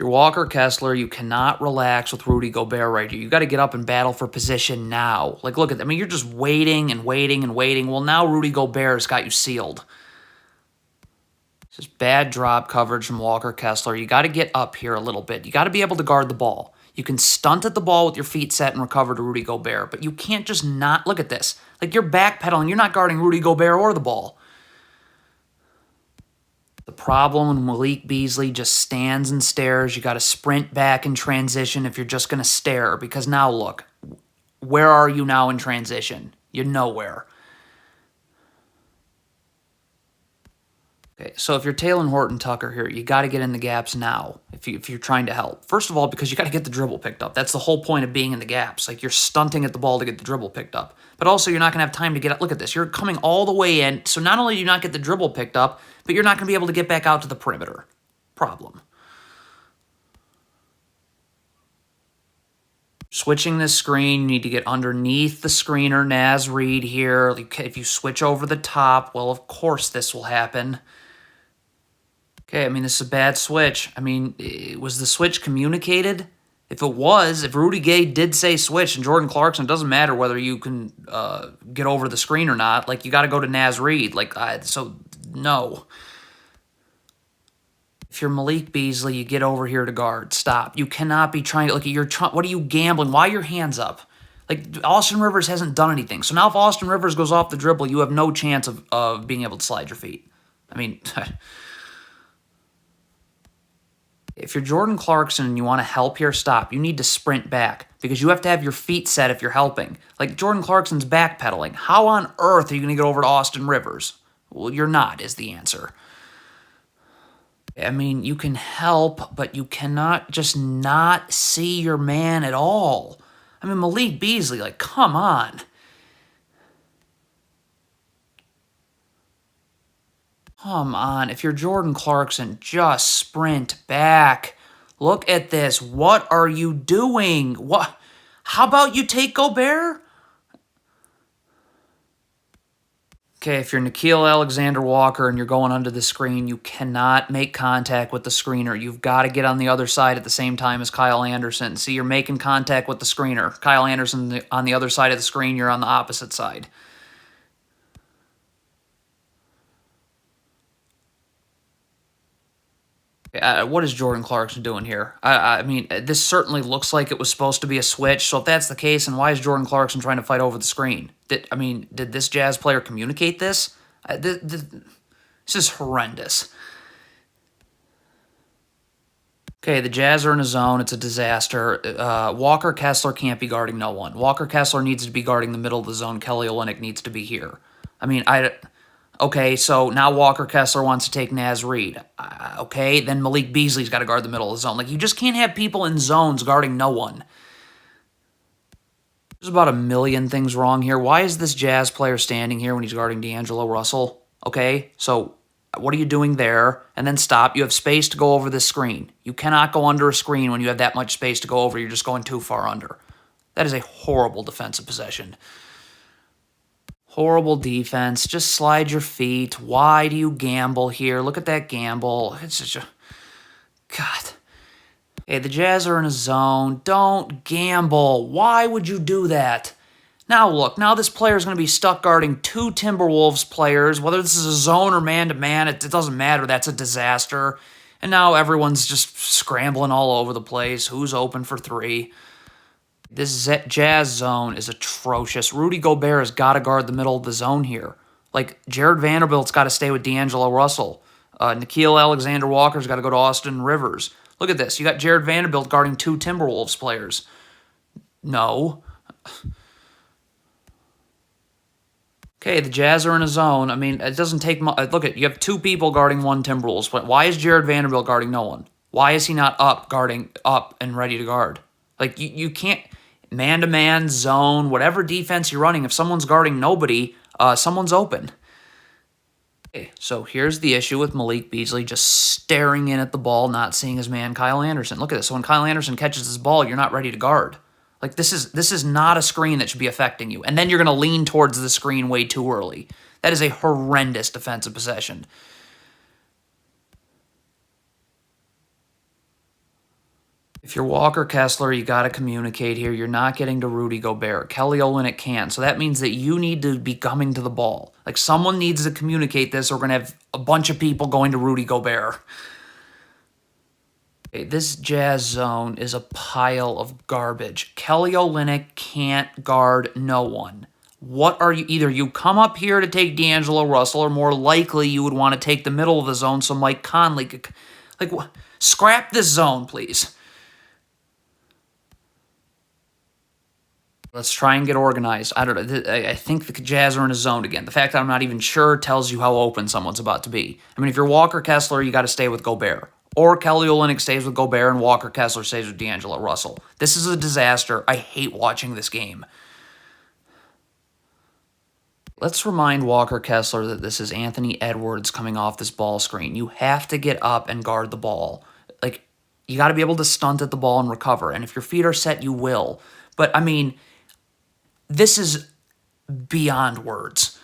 If you're Walker Kessler, you cannot relax with Rudy Gobert right here. You got to get up and battle for position now. Like, look at that. I mean, you're just waiting and waiting and waiting. Well, now Rudy Gobert's got you sealed. It's just bad drop coverage from Walker Kessler. You got to get up here a little bit. You got to be able to guard the ball. You can stunt at the ball with your feet set and recover to Rudy Gobert, but you can't just not look at this. Like, you're backpedaling. You're not guarding Rudy Gobert or the ball. The problem when Malik Beasley just stands and stares, you got to sprint back in transition if you're just going to stare, because now look, where are you now in transition? You're nowhere. Okay, so if you're Taylor Horton Tucker here, you got to get in the gaps now if you're trying to help. First of all, because you got to get the dribble picked up. That's the whole point of being in the gaps. Like, you're stunting at the ball to get the dribble picked up. But also, you're not going to have time to get up. Look at this. You're coming all the way in. So not only do you not get the dribble picked up, but you're not going to be able to get back out to the perimeter. Problem. Switching this screen, you need to get underneath the screener, Naz Reid here. If you switch over the top, well, of course this will happen. Okay, I mean, this is a bad switch. I mean, was the switch communicated? If it was, if Rudy Gay did say switch and Jordan Clarkson, it doesn't matter whether you can get over the screen or not. Like, you got to go to Naz Reid. Like, so, no. If you're Malik Beasley, you get over here to guard. Stop. You cannot be trying to, like, what are you gambling? Why are your hands up? Like, Austin Rivers hasn't done anything. So now if Austin Rivers goes off the dribble, you have no chance of being able to slide your feet. I mean... If you're Jordan Clarkson and you want to help here, stop. You need to sprint back because you have to have your feet set if you're helping. Like, Jordan Clarkson's backpedaling. How on earth are you going to get over to Austin Rivers? Well, you're not, is the answer. I mean, you can help, but you cannot just not see your man at all. I mean, Malik Beasley, like, come on. Come on, if you're Jordan Clarkson, just sprint back. Look at this. What are you doing? What? How about you take Gobert? Okay, if you're Nickeil Alexander-Walker and you're going under the screen, you cannot make contact with the screener. You've got to get on the other side at the same time as Kyle Anderson. See, you're making contact with the screener. Kyle Anderson on the other side of the screen, you're on the opposite side. What is Jordan Clarkson doing here? I mean, this certainly looks like it was supposed to be a switch, so if that's the case, then why is Jordan Clarkson trying to fight over the screen? Did this Jazz player communicate this? This is horrendous. Okay, the Jazz are in a zone. It's a disaster. Walker Kessler can't be guarding no one. Walker Kessler needs to be guarding the middle of the zone. Kelly Olynyk needs to be here. I mean, Okay, so now Walker Kessler wants to take Naz Reid. Okay, then Malik Beasley's got to guard the middle of the zone. Like, you just can't have people in zones guarding no one. There's about a million things wrong here. Why is this Jazz player standing here when he's guarding D'Angelo Russell? Okay, so what are you doing there? And then stop. You have space to go over this screen. You cannot go under a screen when you have that much space to go over. You're just going too far under. That is a horrible defensive possession. Horrible defense. Just slide your feet. Why do you gamble here? Look at that gamble. It's just a... God. Okay, the Jazz are in a zone. Don't gamble. Why would you do that? Now look, now this player is going to be stuck guarding two Timberwolves players. Whether this is a zone or man-to-man, it doesn't matter. That's a disaster. And now everyone's just scrambling all over the place. Who's open for three? This Jazz zone is atrocious. Rudy Gobert has got to guard the middle of the zone here. Like, Jared Vanderbilt's got to stay with D'Angelo Russell. Nickeil Alexander-Walker's got to go to Austin Rivers. Look at this. You got Jared Vanderbilt guarding two Timberwolves players. No. Okay, the Jazz are in a zone. I mean, it doesn't take much. Look at, you have two people guarding one Timberwolves. But why is Jared Vanderbilt guarding no one? Why is he not guarding up and ready to guard? Like, you can't... Man-to-man, zone, whatever defense you're running, if someone's guarding nobody, someone's open. Okay, so here's the issue with Malik Beasley just staring in at the ball, not seeing his man Kyle Anderson. Look at this. So when Kyle Anderson catches his ball, you're not ready to guard. Like, this is not a screen that should be affecting you. And then you're going to lean towards the screen way too early. That is a horrendous defensive possession. If you're Walker Kessler, you got to communicate here. You're not getting to Rudy Gobert. Kelly Olynyk can. So that means that you need to be coming to the ball. Like, someone needs to communicate this, or we're going to have a bunch of people going to Rudy Gobert. Okay, this Jazz zone is a pile of garbage. Kelly Olynyk can't guard no one. What are you? Either you come up here to take D'Angelo Russell, or more likely you would want to take the middle of the zone so Mike Conley could... Like, scrap this zone, please. Let's try and get organized. I don't know. I think the Jazz are in a zone again. The fact that I'm not even sure tells you how open someone's about to be. I mean, if you're Walker Kessler, you got to stay with Gobert. Or Kelly Olynyk stays with Gobert and Walker Kessler stays with D'Angelo Russell. This is a disaster. I hate watching this game. Let's remind Walker Kessler that this is Anthony Edwards coming off this ball screen. You have to get up and guard the ball. Like, you got to be able to stunt at the ball and recover. And if your feet are set, you will. But, I mean, this is beyond words.